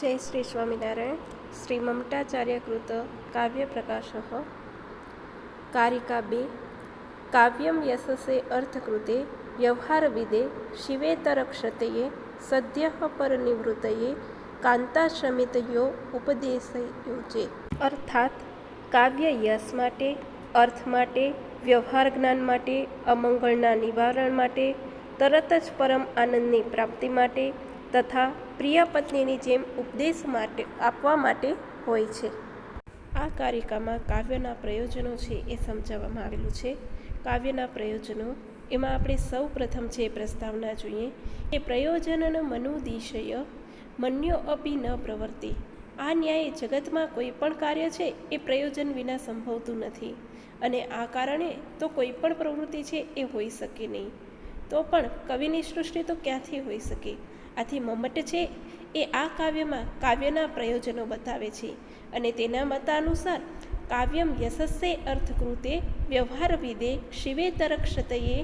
जय श्री स्वामिनारायण। श्री ममताचार्य कृत काव्य प्रकाश कारिका 2 काव्यम यशसे अर्थकृते व्यवहारविदे शिवेतरक्षतये सद्य परनिवृत्तये कांताश्रमितयो उपदेशयोजे। अर्थात काव्य यश माटे, अर्थ माटे, व्यवहार ज्ञान माटे, अमंगलना निवारण माटे, तरत ज परम आनंदनी प्राप्ति माटे तथा प्रिय पत्नीनी जेम उपदेश माटे आपवा माटे होय छे। आ कारिकामां काव्यना प्रयोजनो छे ए समजाववामां आवेलुं छे। काव्यना प्रयोजनो एमां आपणे सौ प्रथम छे प्रस्तावना जोईए के प्रयोजनन मनुदिशय मन्यो अपि न प्रवर्ते। आ न्याय जगतमां कोई पण कार्य छे ए प्रयोजन विना संभवतुं नथी अने आ कारणे तो कोई पण प्रवृत्ति छे ए होई शके नहीं। तो पण कविनी सृष्टि तो क्यांथी होई शके। आथी मम्मट छे ए आ काव्यमां काव्यना प्रयोजनो बतावे छे अने तेना मतानुसार काव्यम यशस्से अर्थकृते व्यवहारविदे शिवेतरक्षतये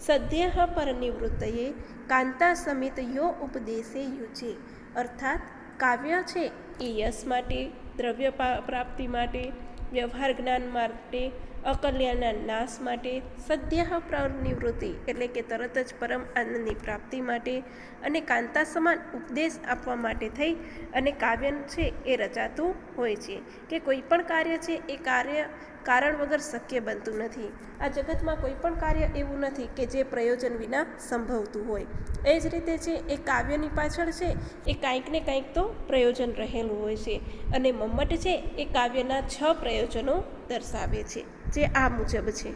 सद्यः परनिवृत्तये कांता समित यो उपदेशे युजे। अर्थात काव्य छे ए यश माटे, द्रव्य प्राप्ति माटे, व्यवहार ज्ञान माटे, अकल्याणना नाश माटे, सद्यः परनिवृत्ति एटले के तरत ज परम आनंदनी प्राप्ति माटे अने कांता समान उपदेश आपवा माटे थई अने काव्य छे ए रचातुं होय छे के कोई पण कार्य छे ए कार्य कारण वगर शक्य बनतुं नथी। आ जगतमां कोई पण कार्य एवुं नथी के जे प्रयोजन विना संभवतुं होय। ए ज रीते छे ए काव्यनी पाछळ छे ए कांईक ने कांईक तो प्रयोजन रहेલું होय छे अने मम्मट छे ए काव्यना 6 प्रयोजनो दर्शावे छे जे आ मुजब छे।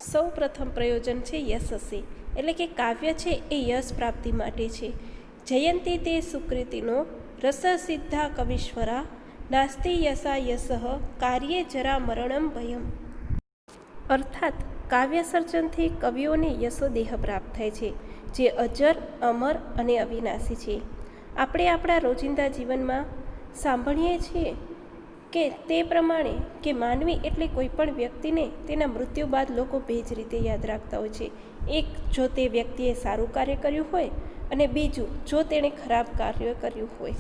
सौ प्रथम प्रयोजन छे यशसे एटले के काव्य छे ए यश प्राप्ति माटे छे। जयंती ते सुकृतिनो रस सिद्धा कवीश्वरा नास्ति यशा यशः कार्ये जरा मरणम भयम। अर्थात काव्य सर्जनथी कविओने यशोदेह प्राप्त थाय छे जे अजर, अमर अने अविनाशी छे। आपणे आपणा रोजिंदा जीवनमां सांभळीए छीए के ते प्रमाणे के मानवी एटले कोईपण व्यक्तिने तेना मृत्यु बाद लोको બે જ રીતે યાદ રાખતા હોય છે। એક જો તે વ્યક્તિએ સારું કાર્ય કર્યું હોય અને બીજું જો તેણે ખરાબ કાર્ય કર્યું હોય।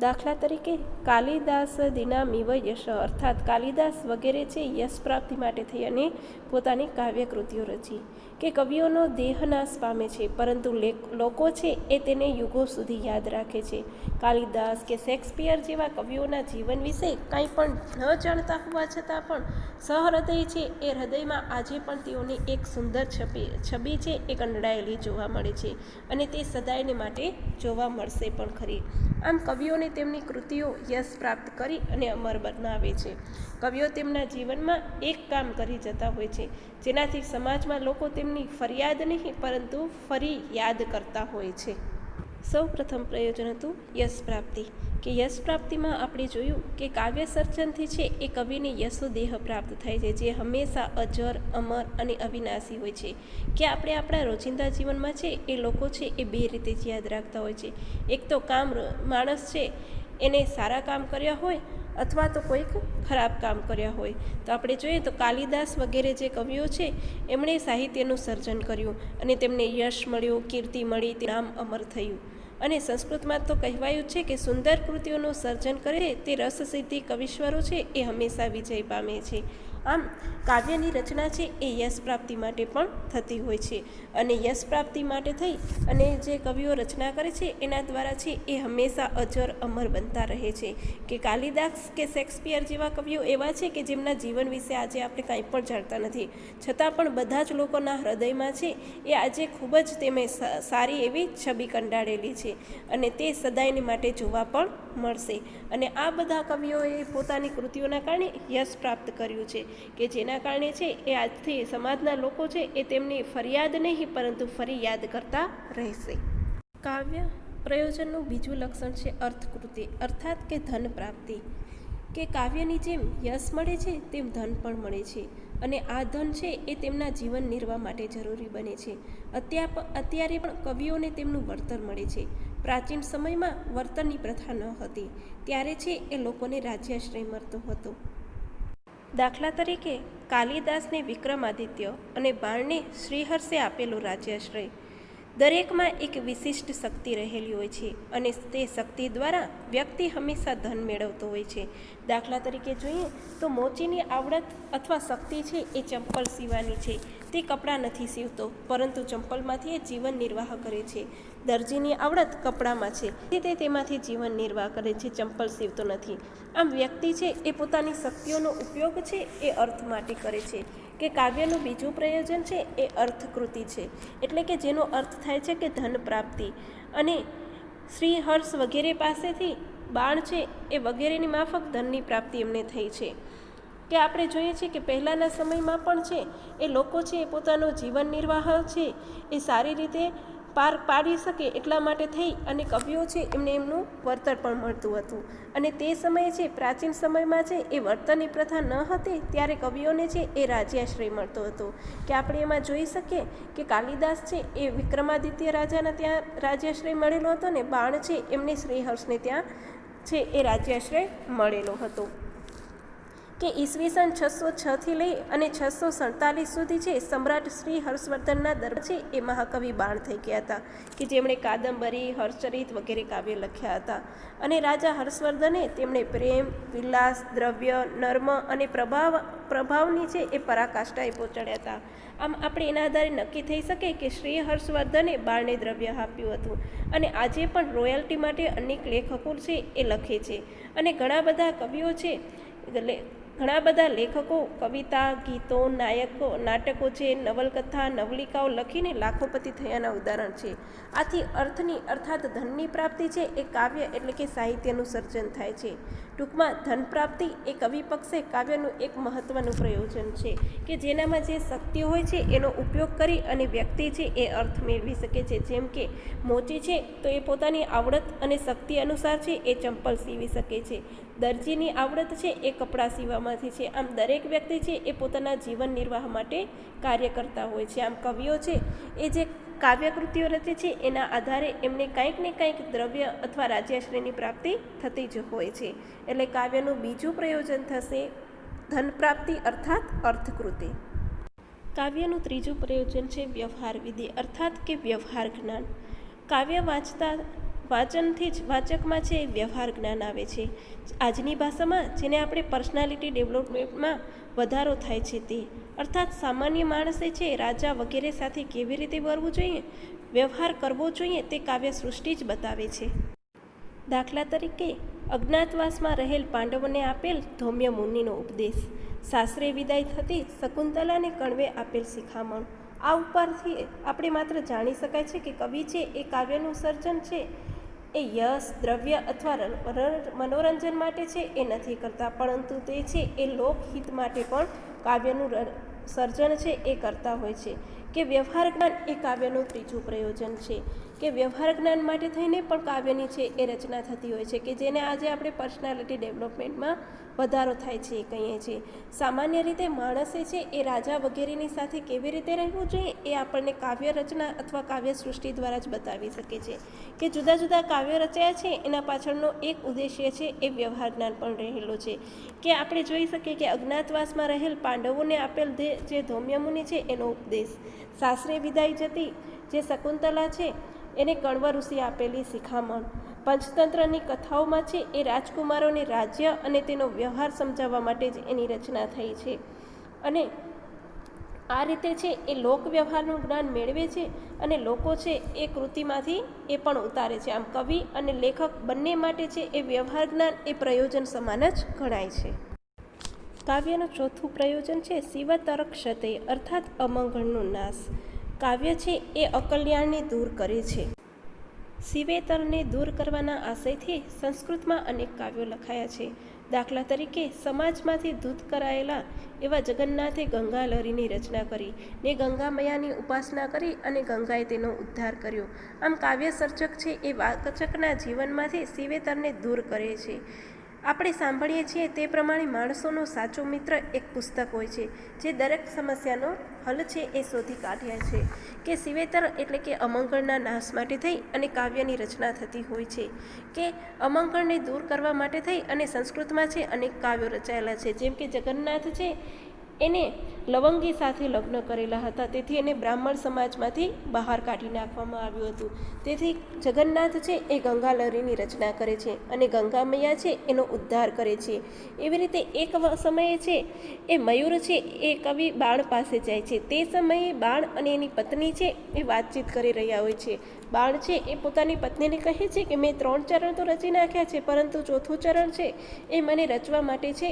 દાખલા તરીકે કાલિદાસ દિનામિવ યશ અર્થાત કાલિદાસ વગેરે છે યશ પ્રાપ્તિ માટે થઈ અને પોતાની કાવ્યકૃતિઓ રચી કે કવિઓનો દેહ નાશ પામે છે પરંતુ લોકો છે એ તેને યુગો સુધી યાદ રાખે છે। કાલિદાસ કે શેક્સપિયર જેવા કવિઓના જીવન વિશે કાંઈ પણ ન જાણતા હોવા છતાં પણ સહૃદય છે એ હૃદયમાં આજે પણ તેઓની એક સુંદર છબી છે એ કંડાયેલી જોવા મળે છે અને તે સદાયને માટે જોવા મળશે પણ ખરી। આમ કવિઓને તેમની કૃતિઓ યશ પ્રાપ્ત કરી અને અમર બનાવે છે। કવિઓ તેમના જીવનમાં એક કામ કરી જતા હોય છે જેનાથી સમાજમાં લોકો તેમની ફરિયાદ નહીં પરંતુ ફરી યાદ કરતા હોય છે। સૌ પ્રથમ પ્રયોજન હતું યશ પ્રાપ્તિ કે યશ પ્રાપ્તિમાં આપણે જોયું કે કાવ્ય સર્જનથી છે એ કવિને યશોદેહ પ્રાપ્ત થાય છે જે હંમેશા અજર, અમર અને અવિનાશી હોય છે કે આપણે આપણા રોજિંદા જીવનમાં છે એ લોકો છે એ બે રીતે જ યાદ રાખતા હોય છે। એક તો કામ માણસ છે એને સારા કામ કર્યા હોય અથવા તો કોઈક ખરાબ કામ કર્યા હોય। તો આપણે જોઈએ તો કાલિદાસ વગેરે જે કવિઓ છે એમણે સાહિત્યનું સર્જન કર્યું અને તેમને યશ મળ્યું, કીર્તિ મળી, તે નામ અમર થયું અને સંસ્કૃતમાં તો કહેવાયું છે કે સુંદર કૃતિઓનું સર્જન કરે તે રસસિદ્ધિ કવિશ્વરો છે એ હંમેશા વિજય પામે છે। આમ કાવ્યની રચના છે એ યશ પ્રાપ્તિ માટે પણ થતી હોય છે અને યશ પ્રાપ્તિ માટે થઈ અને જે કવિઓ રચના કરે છે એના દ્વારા છે એ હંમેશા અજર, અમર બનતા રહે છે કે કાલિદાસ કે શેક્સપિયર જેવા કવિઓ એવા છે કે જેમના જીવન વિશે આજે આપણે કાંઈ પણ જાણતા નથી છતાં પણ બધા જ લોકોના હૃદયમાં છે એ આજે ખૂબ જ તેમે સારી એવી છબી કંડાળેલી છે અને તે સદાયને માટે જોવા પણ મળશે। અને આ બધા કવિઓએ પોતાની કૃતિઓના કારણે યશ પ્રાપ્ત કર્યું છે કે જેના કારણે છે એ આજથી સમાજના લોકો છે એ તેમની ફરિયાદ નહીં પરંતુ ફરી યાદ કરતા રહેશે। કાવ્ય પ્રયોજનનું બીજું લક્ષણ છે અર્થકૃતિ અર્થાત કે ધન પ્રાપ્તિ કે કાવ્યની જેમ યશ મળે છે તેમ ધન પણ મળે છે અને આ ધન છે એ તેમના જીવન નિર્વાહ માટે જરૂરી બને છે। અત્યારે પણ કવિઓને તેમનું વળતર મળે છે। પ્રાચીન સમયમાં વર્તનની પ્રથા ન હતી ત્યારે છે એ લોકોને રાજ્યાશ્રય મળતો હતો। દાખલા તરીકે કાલિદાસને વિક્રમાદિત્ય અને બાણને શ્રીહર્ષે આપેલો રાજ્યાશ્રય दरेकमां एक विशिष्ट शक्ति रहेली होय छे अने ते शक्ति द्वारा વ્યક્તિ હંમેશા ધન મેળવતો હોય છે. દાખલા તરીકે જોઈએ તો મોચીની આવડત અથવા શક્તિ છે એ ચંપલ સીવવાની છે. તે કપડાં નથી સીવતો, પરંતુ ચંપલમાંથી એ જીવન નિર્વાહ કરે છે. દરજીની આવડત કપડામાં છે, તે તેમાંથી જીવન નિર્વાહ કરે છે, ચંપલ સીવતો નથી. આમ વ્યક્તિ છે એ પોતાની શક્તિઓનો ઉપયોગ છે એ અર્થ માટે કરે છે. કે કાવ્યનું બીજું પ્રયોજન છે એ અર્થકૃતિ છે, એટલે કે જેનો અર્થ થાય છે કે ધન પ્રાપ્તિ. અને શ્રી હર્ષ વગેરે પાસેથી બાણ છે એ વગેરેની માફક ધનની પ્રાપ્તિ એમને થઈ છે. કે આપણે જોઈએ છીએ કે પહેલાંના સમયમાં પણ છે એ લોકો છે એ પોતાનો જીવન નિર્વાહ છે એ સારી રીતે પાર પાડી શકે એટલા માટે થઈ અને કવિઓ છે એમને એમનું વળતર પણ મળતું હતું. અને તે સમયે છે પ્રાચીન સમયમાં છે એ વળતરની પ્રથા ન હતી ત્યારે કવિઓને છે એ રાજ્યાશ્રય મળતો હતો. કે આપણે એમાં જોઈ શકીએ કે કાલિદાસ છે એ વિક્રમાદિત્ય રાજાના ત્યાં રાજ્યાશ્રય મળેલો હતો ને બાણ છે એમને શ્રીહર્ષને ત્યાં છે એ રાજ્યાશ્રય મળેલો હતો. કે ઈસવીસન 606થી લઈ અને 647 સુધી છે સમ્રાટ શ્રી હર્ષવર્ધનના દરબાર છે એ મહાકવિ બાણ થઈ ગયા હતા, કે જેમણે કાદંબરી, હર્ષચરિત વગેરે કાવ્ય લખ્યા હતા. અને રાજા હર્ષવર્ધને તેમણે પ્રેમ, વિલાસ, દ્રવ્ય, નર્મ અને પ્રભાવની છે એ પરાકાષ્ઠાએ પહોંચાડ્યા હતા. આમ આપણે એના આધારે નક્કી થઈ શકે કે શ્રી હર્ષવર્ધને બાળને દ્રવ્ય આપ્યું હતું. અને આજે પણ રોયલ્ટી માટે અનેક લેખકો છે એ લખે છે. અને ઘણા બધા કવિઓ છે, ઘણા બધા લેખકો કવિતા, ગીતો, નાટકો છે, નવલકથા, નવલિકાઓ લખીને લાખોપતિ થયાના ઉદાહરણ છે. આથી અર્થની અર્થાત ધનની પ્રાપ્તિ છે એ કાવ્ય એટલે કે સાહિત્યનું સર્જન થાય છે. ટૂંકમાં ધન પ્રાપ્તિ એ કવિ પક્ષે કાવ્યનું એક મહત્ત્વનું પ્રયોજન છે, કે જેનામાં જે શક્તિ હોય છે એનો ઉપયોગ કરી અને વ્યક્તિ છે એ અર્થ મેળવી શકે છે. જેમ કે મોચી છે તો એ પોતાની આવડત અને શક્તિ અનુસાર છે એ ચંપલ સીવી શકે છે. દરજીની આવડત છે એ કપડાં સીવવામાંથી છે. આમ દરેક વ્યક્તિ છે એ પોતાના જીવન નિર્વાહ માટે કાર્ય કરતા હોય છે. આમ કવિઓ છે એ જે કાવ્યકૃતિઓ રચે છે એના આધારે એમને કંઈક ને કંઈક દ્રવ્ય અથવા રાજ્યાશ્રયની પ્રાપ્તિ થતી જ હોય છે. એટલે કાવ્યનું બીજું પ્રયોજન થશે ધન પ્રાપ્તિ અર્થાત અર્થકૃતિ. કાવ્યનું ત્રીજું પ્રયોજન છે વ્યવહાર વિધિ અર્થાત કે વ્યવહાર જ્ઞાન. કાવ્ય વાંચનથી જ વાચકમાં છે વ્યવહાર જ્ઞાન આવે છે. આજની ભાષામાં જેને આપણે પર્સનાલિટી ડેવલપમેન્ટમાં વધારો થાય છે તે અર્થાત સામાન્ય માણસે છે રાજા વગેરે સાથે કેવી રીતે વર્તવું જોઈએ, વ્યવહાર કરવો જોઈએ તે કાવ્ય સૃષ્ટિ જ બતાવે છે. દાખલા તરીકે અજ્ઞાતવાસમાં રહેલ પાંડવોને આપેલ ધૌમ્ય મુનિનો ઉપદેશ, સાસરે વિદાય થતી શકુંતલાને કણવે આપેલ શિખામણ. આ ઉપરથી આપણે માત્ર જાણી શકાય છે કે કવિ છે એ કાવ્યનું સર્જન છે એ યશ, દ્રવ્ય અથવા મનોરંજન માટે છે એ નથી કરતા, પરંતુ તે છે એ લોકહિત માટે પણ કાવ્યનું સર્જન છે એ કરતા હોય છે. કે વ્યવહાર જ્ઞાન એ કાવ્યનું ત્રીજું પ્રયોજન છે. કે વ્યવહાર જ્ઞાન માટે થઈને પણ કાવ્યની છે એ રચના થતી હોય છે, કે જેને આજે આપણે પર્સનાલિટી ડેવલપમેન્ટમાં વધારો થાય છે એ કહીએ છીએ. સામાન્ય રીતે માણસે છે એ રાજા વગેરેની સાથે કેવી રીતે રહેવું જોઈએ એ આપણને કાવ્ય રચના અથવા કાવ્ય સૃષ્ટિ દ્વારા જ બતાવી શકે છે. કે જુદા જુદા કાવ્ય રચ્યા છે એના પાછળનો એક ઉદ્દેશ્ય છે એ વ્યવહાર જ્ઞાન પણ રહેલો છે. કે આપણે જોઈ શકીએ કે અજ્ઞાતવાસમાં રહેલ પાંડવોને આપેલ જે ધૌમ્ય મુનિ છે એનો ઉપદેશ, સાસરે વિદાય જતી જે શકુંતલા છે એને કણવ ઋષિ આપેલી શિખામણ, પંચતંત્રની કથાઓમાં છે એ રાજકુમારોને રાજ્ય અને તેનો વ્યવહાર સમજાવવા માટે જ એની રચના થઈ છે. અને આ રીતે છે એ લોક વ્યવહારનું જ્ઞાન મેળવે છે અને લોકો છે એ કૃતિમાંથી એ પણ ઉતારે છે. આમ કવિ અને લેખક બંને માટે છે એ વ્યવહાર જ્ઞાન એ પ્રયોજન સમાન જ ગણાય છે. કાવ્યનું ચોથું પ્રયોજન છે શિવતરક્ષતે અર્થાત અમંગળનો નાશ. કાવ્ય છે એ અકલ્યાણને દૂર કરે છે. શિવેતરને દૂર કરવાના આશયથી સંસ્કૃતમાં અનેક કાવ્યો લખાયા છે. દાખલા તરીકે સમાજમાંથી દૂત કરાયેલા એવા જગન્નાથે ગંગા લહરીની રચના કરી ને ગંગા મૈયાની ઉપાસના કરી અને ગંગાએ તેનો ઉદ્ધાર કર્યો. આમ કાવ્ય સર્જક છે એ વાચકના જીવનમાંથી શિવેતરને દૂર કરે છે. આપણે સાંભળીએ છીએ તે પ્રમાણે માણસોનો સાચો મિત્ર એક પુસ્તક હોય છે જે દરેક સમસ્યાનો હલ છે એ શોધી કાઢે છે. કે શિવેતર એટલે કે અમંગળના નાશ માટે થઈ અને કાવ્યની રચના થતી હોય છે. કે અમંગળને દૂર કરવા માટે થઈ અને સંસ્કૃતમાં છે અનેક કાવ્યો રચાયેલા છે. જેમ કે જગન્નાથ છે એને લવંગી સાથે લગ્ન કરેલા હતા, તેથી એને બ્રાહ્મણ સમાજમાંથી બહાર કાઢી નાખવામાં આવ્યું હતું. તેથી જગન્નાથ છે એ ગંગાલહરીની રચના કરે છે અને ગંગા મૈયા છે એનો ઉદ્ધાર કરે છે. એવી રીતે એક સમયે છે એ મયુર છે એ કવિ બાણ પાસે જાય છે. તે સમયે બાણ અને એની પત્ની છે એ વાતચીત કરી રહ્યા હોય છે. બાણ છે એ પોતાની પત્નીને કહે છે કે મેં 3 ચરણ તો રચી નાખ્યા છે, પરંતુ 4થું ચરણ છે એ મને રચવા માટે છે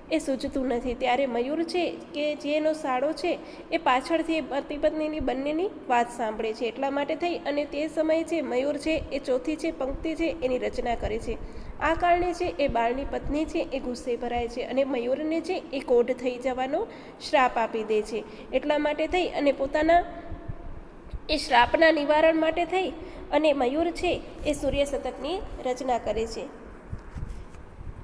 એ સૂચતું નથી. ત્યારે મયુર છે કે જેનો સાળો છે એ પાછળથી પતિ પત્નીની બંનેની વાત સાંભળે છે. એટલા માટે થઈ અને તે સમયે છે મયુર છે એ 4થી છે પંક્તિ છે એની રચના કરે છે. આ કારણે છે એ બાળની પત્ની છે એ ગુસ્સે ભરાય છે અને મયુરને છે એ કોઢ થઈ જવાનો શ્રાપ આપી દે છે. એટલા માટે થઈ અને પોતાના એ શ્રાપના નિવારણ માટે થઈ અને મયુર છે એ સૂર્ય શતકની રચના કરે છે.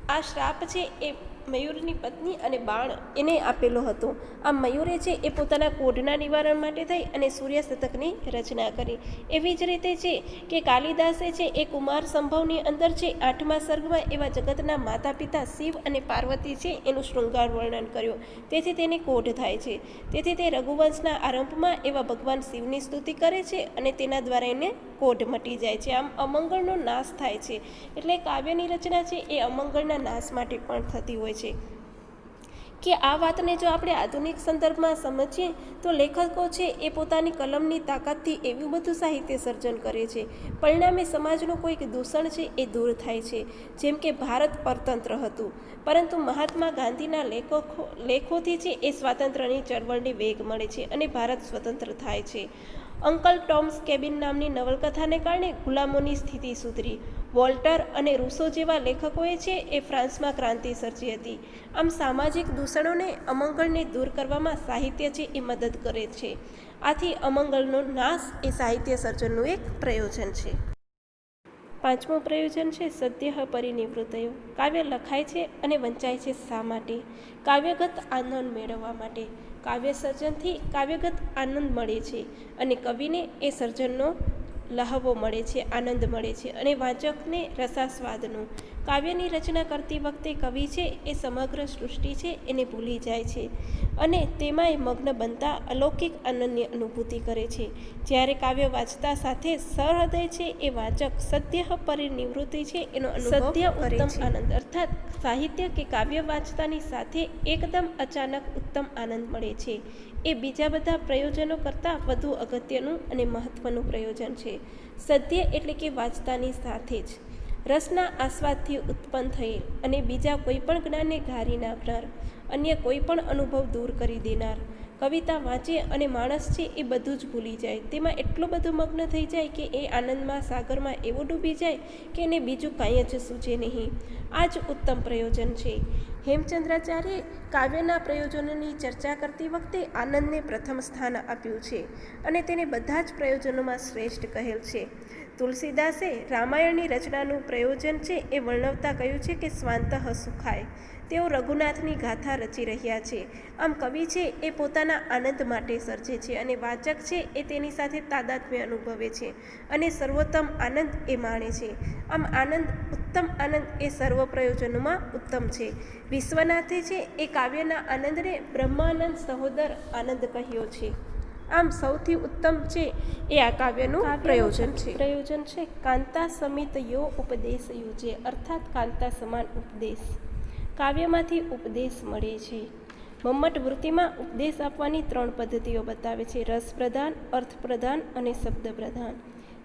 આ શ્રાપ છે એ મયુરની પત્ની અને બાણ એને આપેલો હતો. આમ મયુરે છે એ પોતાના કોઢના નિવારણ માટે થઈ અને સૂર્ય શતકની રચના કરી. એવી જ રીતે છે કે કાલિદાસે છે એ કુમાર સંભવની અંદર છે 8મા સર્ગમાં એવા જગતના માતા પિતા શિવ અને પાર્વતી છે એનું શૃંગાર વર્ણન કર્યું. તેથી તેને કોઢ થાય છે. તેથી તે રઘુવંશના આરંભમાં એવા ભગવાન શિવની સ્તુતિ કરે છે અને તેના દ્વારા એને કોઢ મટી જાય છે. આમ અમંગળનો નાશ થાય છે. એટલે કાવ્યની રચના છે એ અમંગળના નાશ માટે પણ થતી હોય છે. કે આ વાતને જો આપણે આધુનિક સંદર્ભમાં સમજીએ તો લેખકો છે એ પોતાની કલમની તાકાતથી એવું બધું સાહિત્ય સર્જન કરે છે. પરિણામે સમાજનું કોઈક દૂષણ છે એ દૂર થાય છે. જેમ કે ભારત પરતંત્ર હતું, પરંતુ મહાત્મા ગાંધીના લેખોથી છે એ સ્વાતંત્ર્યની ચળવળને વેગ મળે છે અને ભારત સ્વતંત્ર થાય છે. અંકલ ટોમ્સ કેબિન નામની નવલકથાને કારણે ગુલામોની સ્થિતિ સુધરી. વોલ્ટર અને રૂસો જેવા લેખકોએ છે એ ફ્રાન્સમાં ક્રાંતિ સર્જી હતી. આમ સામાજિક દૂષણોને અમંગળને દૂર કરવામાં સાહિત્ય છે એ મદદ કરે છે. આથી અમંગળનો નાશ એ સાહિત્ય સર્જનનું એક પ્રયોજન છે. 5મું પ્રયોજન છે સદ્ય પરિનિવૃત્તયો. કાવ્ય લખાય છે અને વંચાય છે શા માટે? કાવ્યગત આનંદ મેળવવા માટે. કાવ્ય સર્જનથી કાવ્યગત આનંદ મળે છે અને કવિને એ સર્જનનો લહાવો મળે છે, આનંદ મળે છે અને વાચકને રસાસ્વાદનો. કાવ્યની રચના કરતી વખતે કવિ છે એ સમગ્ર સૃષ્ટિ છે એને ભૂલી જાય છે અને તેમાંય મગ્ન બનતા અલૌકિક આનંદની અનુભૂતિ કરે છે. જ્યારે કાવ્ય વાંચતા સાથે સહૃદય છે એ વાચક સદ્ય પરિનિવૃત્તિ છે એનો અનુભવ કરે છે. આનંદ અર્થાત સાહિત્ય કે કાવ્ય વાંચતાની સાથે એકદમ અચાનક ઉત્તમ આનંદ મળે છે. એ બીજા બધા પ્રયોજનો કરતાં વધુ અગત્યનું અને મહત્ત્વનું પ્રયોજન છે. સદ્ય એટલે કે વાંચતાની સાથે જ રસના આસ્વાદથી ઉત્પન્ન થયેલ અને બીજા કોઈ પણ જ્ઞાનને ગારી નાખનાર, અન્ય કોઈ પણ અનુભવ દૂર કરી દેનાર કવિતા વાંચે અને માણસ છે એ બધું જ ભૂલી જાય. તેમાં એટલું બધું મગ્ન થઈ જાય કે એ આનંદમાં સાગરમાં એવો ડૂબી જાય કે એને બીજું કાંઈ જ સૂચે નહીં. આ જ ઉત્તમ પ્રયોજન છે. હેમચંદ્રાચાર્યે કાવ્યના પ્રયોજનોની ચર્ચા કરતી વખતે આનંદને પ્રથમ સ્થાન આપ્યું છે અને તેને બધા જ પ્રયોજનોમાં શ્રેષ્ઠ કહેલ છે. તુલસીદાસે રામાયણની રચનાનું પ્રયોજન છે એ વર્ણવતા કહ્યું છે કે સ્વાંતઃ સુખાય. તેઓ રઘુનાથની ગાથા રચી રહ્યા છે. આમ કવિ છે એ પોતાના આનંદ માટે સર્જે છે અને વાચક છે એ તેની સાથે તાદાત્મ્ય અનુભવે છે અને સર્વોત્તમ આનંદ એ માણે છે. આમ આનંદ, ઉત્તમ આનંદ એ સર્વ પ્રયોજનોમાં ઉત્તમ છે. વિશ્વનાથે છે એ કાવ્યના આનંદને બ્રહ્માનંદ સહોદર આનંદ કહ્યો છે. આમ સૌથી ઉત્તમ છે એ આ કાવ્યનું પ્રયોજન છે. કાંતા સમિત યો ઉપદેશ યુજે, અર્થાત કાંતા સમાન ઉપદેશ. કાવ્યમાંથી ઉપદેશ મળે છે. મમ્મટ વૃત્તિમાં ઉપદેશ આપવાની 3 પદ્ધતિઓ બતાવે છે: રસ પ્રધાન, અર્થ પ્રધાન અને શબ્દ પ્રધાન.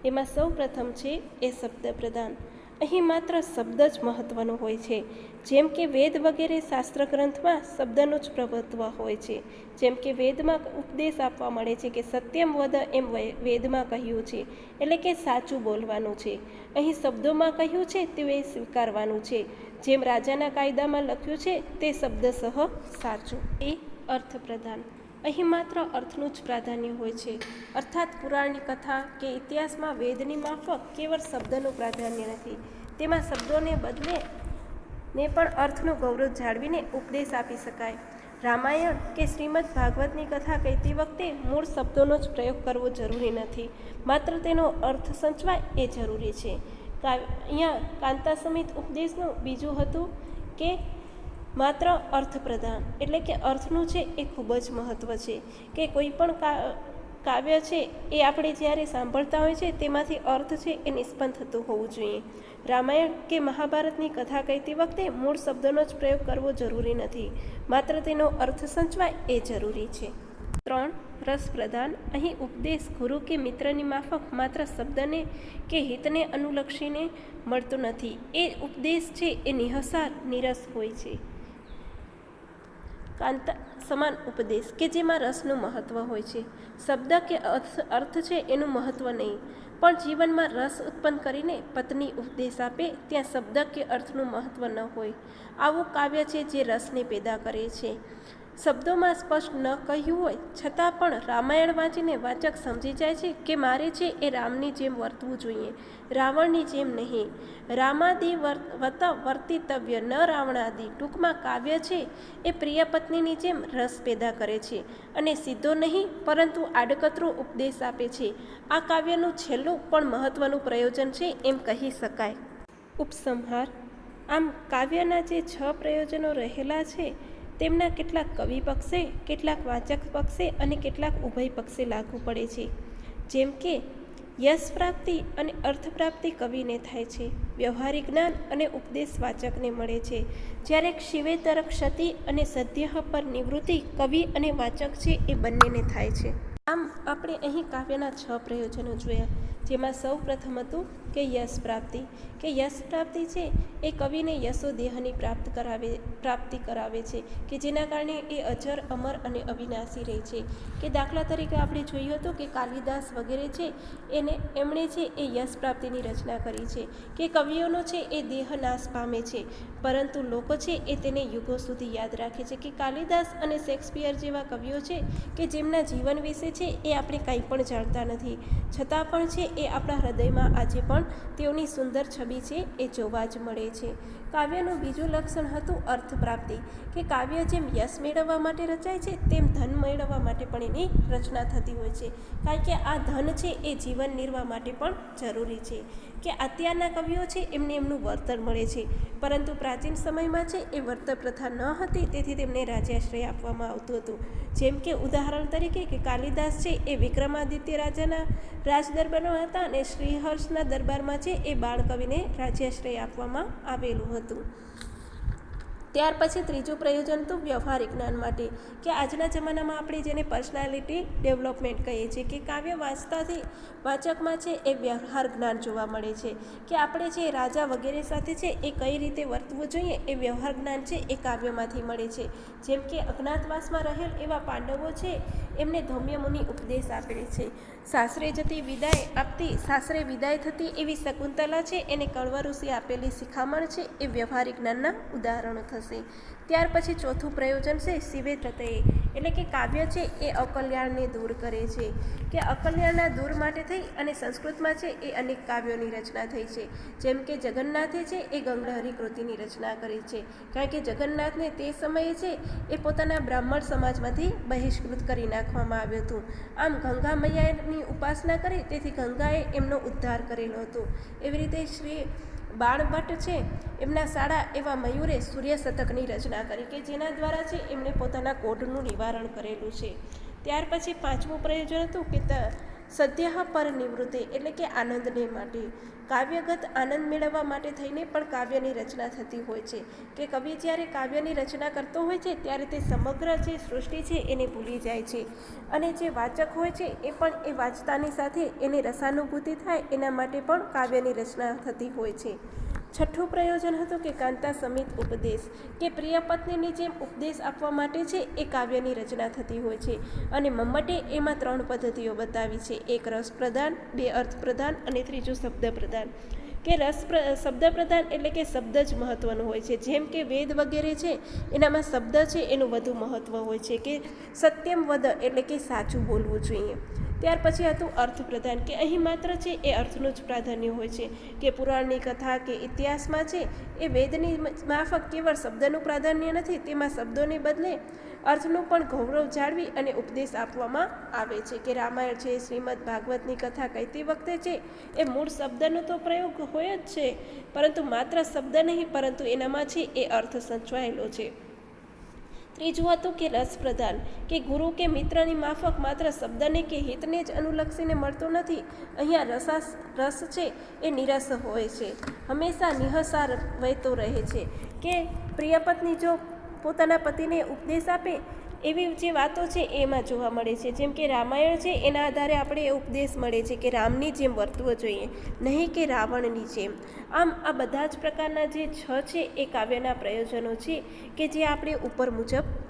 એમાં સૌ પ્રથમ છે એ શબ્દ પ્રધાન. અહીં માત્ર શબ્દ જ મહત્ત્વનો હોય છે. જેમ કે વેદ વગેરે શાસ્ત્ર ગ્રંથમાં શબ્દનું જ પ્રભુત્વ હોય છે. જેમ કે વેદમાં ઉપદેશ આપવા મળે છે કે સત્યમ વદ એમ વેદમાં કહ્યું છે, એટલે કે સાચું બોલવાનું છે. અહીં શબ્દોમાં કહ્યું છે તે સ્વીકારવાનું છે. જેમ રાજાના કાયદામાં લખ્યું છે તે શબ્દસહ સાચું. એ અર્થ પ્રધાન. અહીં માત્ર અર્થનું જ પ્રાધાન્ય હોય છે. અર્થાત પુરાણની કથા કે ઇતિહાસમાં વેદની માફક કેવળ શબ્દનું પ્રાધાન્ય નથી. તેમાં શબ્દોને બદલે ને પણ અર્થનું ગૌરવ જાળવીને ઉપદેશ આપી શકાય. રામાયણ કે શ્રીમદ ભાગવતની કથા કહેતી વખતે મૂળ શબ્દોનો જ પ્રયોગ કરવો જરૂરી નથી. માત્ર તેનો અર્થ સંચવાય એ જરૂરી છે. અહીંયા કાંતા સમિત ઉપદેશનું બીજું હતું કે માત્ર અર્થ પ્રધાન એટલે કે અર્થનું છે એ ખૂબ જ મહત્ત્વ છે કે કોઈ પણ કાવ્ય છે એ આપણે જ્યારે સાંભળતા હોય છે તેમાંથી અર્થ છે એ નિષ્પન્ન થતું હોવું જોઈએ. રામાયણ કે મહાભારતની કથા કહેતી વખતે મૂળ શબ્દોનો જ પ્રયોગ કરવો જરૂરી નથી, માત્ર તેનો અર્થ સંચવાય એ જરૂરી છે. 3. રસ પ્રદાન. અહીં ઉપદેશ ગુરુ કે મિત્રની માફક માત્ર શબ્દને કે હિતને અનુલક્ષીને મળતો નથી. એ ઉપદેશ છે એ નિહસાર નિરસ હોય છે. કાંતા સમાન ઉપદેશ કે જેમાં રસનું મહત્ત્વ હોય છે. શબ્દ કે અર્થ છે એનું મહત્ત્વ નહીં, પણ જીવનમાં રસ ઉત્પન્ન કરીને પત્ની ઉપદેશ આપે ત્યાં શબ્દ કે અર્થનું મહત્ત્વ ન હોય. આવું કાવ્ય છે જે રસને પેદા કરે છે. શબ્દોમાં સ્પષ્ટ ન કહ્યું હોય છતાં પણ રામાયણ વાંચીને વાચક સમજી જાય છે કે મારે છે એ રામની જેમ વર્તવું જોઈએ, રાવણની જેમ નહીં. રામાદિ વર્તિતવ્ય ન રાવણાદિ. ટૂંકમાં કાવ્ય છે એ પ્રિય પત્નીની જેમ રસ પેદા કરે છે અને સીધો નહીં પરંતુ આડકતરો ઉપદેશ આપે છે. આ કાવ્યનું છેલ્લું પણ મહત્ત્વનું પ્રયોજન છે એમ કહી શકાય. ઉપસંહાર. આમ કાવ્યના જે 6 પ્રયોજનો રહેલા છે તેમના કેટલાક કવિ પક્ષે, કેટલાક વાચક પક્ષે અને કેટલાક ઉભય પક્ષે લાગુ પડે છે. જેમ કે યશ પ્રાપ્તિ અને અર્થ પ્રાપ્તિ કવિને થાય છે, વ્યવહારિક જ્ઞાન અને ઉપદેશ વાચકને મળે છે, જ્યારે શિવેતર ક્ષતિ અને સદ્યઃ પર નિવૃત્તિ કવિ અને વાચક છે એ બંનેને થાય છે. આમ આપણે અહીં કાવ્યના 6 પ્રયોજનો જોયા, જેમાં સૌ પ્રથમ હતું કે યશ પ્રાપ્તિ. કે યશ પ્રાપ્તિ છે એ કવિને યશો દેહની પ્રાપ્તિ કરાવે છે કે જેના કારણે એ અજર, અમર અને અવિનાશી રહે છે. કે દાખલા તરીકે આપણે જોયું હતું કે કાલિદાસ વગેરે છે એમણે છે એ યશ પ્રાપ્તિની રચના કરી છે. કે કવિઓનો છે એ દેહ નાશ પામે છે પરંતુ લોકો છે એ તેને યુગો સુધી યાદ રાખે છે. કે કાલિદાસ અને શેક્સપિયર જેવા કવિઓ છે કે જેમના જીવન વિશે છે એ આપણે કંઈ પણ જાણતા નથી, છતાં પણ છે એ આપણા હૃદયમાં આજે પણ તેઓની સુંદર છબી છે એ જોવા જ મળે છે. કાવ્યનું બીજું લક્ષણ હતું અર્થ પ્રાપ્તિ. કે કાવ્ય જેમ યશ મેળવવા માટે રચાય છે તેમ ધન મેળવવા માટે પણ એની રચના થતી હોય છે, કારણ કે આ ધન છે એ જીવન નિર્વાહ માટે પણ જરૂરી છે. કે અત્યારના કવિઓ છે એમને એમનું વળતર મળે છે, પરંતુ પ્રાચીન સમયમાં છે એ વળતર પ્રથા ન હતી, તેથી તેમને રાજ્યાશ્રય આપવામાં આવતું હતું. જેમ કે ઉદાહરણ તરીકે કે કાલિદાસ છે એ વિક્રમાદિત્ય રાજાના રાજ દરબારમાં હતા અને શ્રીહર્ષના દરબારમાં છે એ બાળકવિને રાજ્યાશ્રય આપવામાં આવેલું હતું. ત્યાર પછી ત્રીજું પ્રયોજન હતું વ્યવહારિક જ્ઞાન માટે. કે આજના જમાનામાં આપણે જેને પર્સનાલિટી ડેવલપમેન્ટ કહીએ છીએ, કે કાવ્ય વાંચતાથી વાચકમાં છે એ વ્યવહાર જ્ઞાન જોવા મળે છે. કે આપણે જે રાજા વગેરે સાથે છે એ કઈ રીતે વર્તવું જોઈએ એ વ્યવહાર જ્ઞાન છે એ કાવ્યમાંથી મળે છે. જેમ કે અજ્ઞાતવાસમાં રહેલ એવા પાંડવો છે એમને ધૌમ્ય મુનિ ઉપદેશ આપે છે. સાસરે જતી વિદાય આપતી સાસરે વિદાય થતી એવી શકુંતલા છે એને કણવ ઋષિ આપેલી શિખામણ છે એ વ્યવહારિક જ્ઞાનના ઉદાહરણો થશે. ત્યાર પછી ચોથું પ્રયોજન છે શિવે તતયે, એટલે કે કાવ્ય છે એ અકલ્યાણને દૂર કરે છે. કે અકલ્યાણના દૂર માટે થઈ અને સંસ્કૃતમાં છે એ અનેક કાવ્યોની રચના થઈ છે. જેમ કે જગન્નાથે છે એ ગંગહરી કૃતિની રચના કરી છે, કારણ કે જગન્નાથને તે સમયે છે એ પોતાના બ્રાહ્મણ સમાજમાંથી બહિષ્કૃત કરી નાખવામાં આવ્યું હતું. આમ ગંગા મૈયાની ઉપાસના કરી તેથી ગંગાએ એમનો ઉદ્ધાર કરેલો હતો. એવી રીતે શ્રી બાણભટ્ટ છે એમના શાળા એવા મયુરે સૂર્ય શતકની રચના કરી કે જેના દ્વારા છે એમણે પોતાના કોઢનું નિવારણ કરેલું છે. ત્યાર પછી પાંચમું પ્રયોજન હતું કે સદ્યઃ પર નિવૃત્તિ, એટલે કે આનંદને માટે. કાવ્યગત આનંદ મેળવવા માટે થઈને પણ કાવ્યની રચના થતી હોય છે. કે કવિ જ્યારે કાવ્યની રચના કરતો હોય છે ત્યારે તે સમગ્ર જે સૃષ્ટિ છે એને ભૂલી જાય છે, અને જે વાચક હોય છે એ પણ એ વાંચતાની સાથે એને રસાનુભૂતિ થાય એના માટે પણ કાવ્યની રચના થતી હોય છે. છઠ્ઠું પ્રયોજન હતું કે કાંતા સમિત ઉપદેશ. કે પ્રિય પત્નીની જેમ ઉપદેશ આપવા માટે છે એ કાવ્યની રચના થતી હોય છે. અને મમ્મટે એમાં 3 પદ્ધતિઓ બતાવી છે, એક રસ પ્રદાન, 2 અર્થ પ્રદાન અને ત્રીજું શબ્દ પ્રદાન. કે શબ્દ પ્રદાન એટલે કે શબ્દ જ મહત્ત્વનું હોય છે. જેમ કે વેદ વગેરે છે એનામાં શબ્દ છે એનું વધુ મહત્ત્વ હોય છે. કે સત્યમ વદ એટલે કે સાચું બોલવું જોઈએ. ત્યાર પછી હતું અર્થ પ્રદાન. કે અહીં માત્ર છે એ અર્થનું જ પ્રાધાન્ય હોય છે. કે પુરાણની કથા કે ઇતિહાસમાં છે એ વેદની માફક કેવળ શબ્દનું પ્રાધાન્ય નથી, તેમાં શબ્દોને બદલે અર્થનું પણ ગૌરવ જાળવી અને ઉપદેશ આપવામાં આવે છે. કે રામાયણ છે, શ્રીમદ ભાગવતની કથા કહેતી વખતે છે એ મૂળ શબ્દનો તો પ્રયોગ હોય જ છે, પરંતુ માત્ર શબ્દ નહીં પરંતુ એનામાં છે એ અર્થ સંચવાયેલો છે. ત્રીજું હતું કે રસ પ્રદાન, કે ગુરુ કે મિત્રની માફક માત્ર શબ્દને કે હિતને જ અનુલક્ષીને મળતો નથી. અહીંયા રસ છે એ નિરસ હોય છે, હંમેશા નિહસાર વહેતો રહે છે. કે પ્રિય પત્ની જો પોતાના પતિને ઉપદેશ આપે એવી જે વાતો છે એમાં જોવા મળે છે. જેમ કે રામાયણ છે એના આધારે આપણે એ ઉપદેશ મળે છે કે રામની જેમ વર્તવું જોઈએ, નહીં કે રાવણની જેમ. આમ આ બધા જ પ્રકારના જે 6 છે એ કાવ્યના પ્રયોજનો છે કે જે આપણે ઉપર મુજબ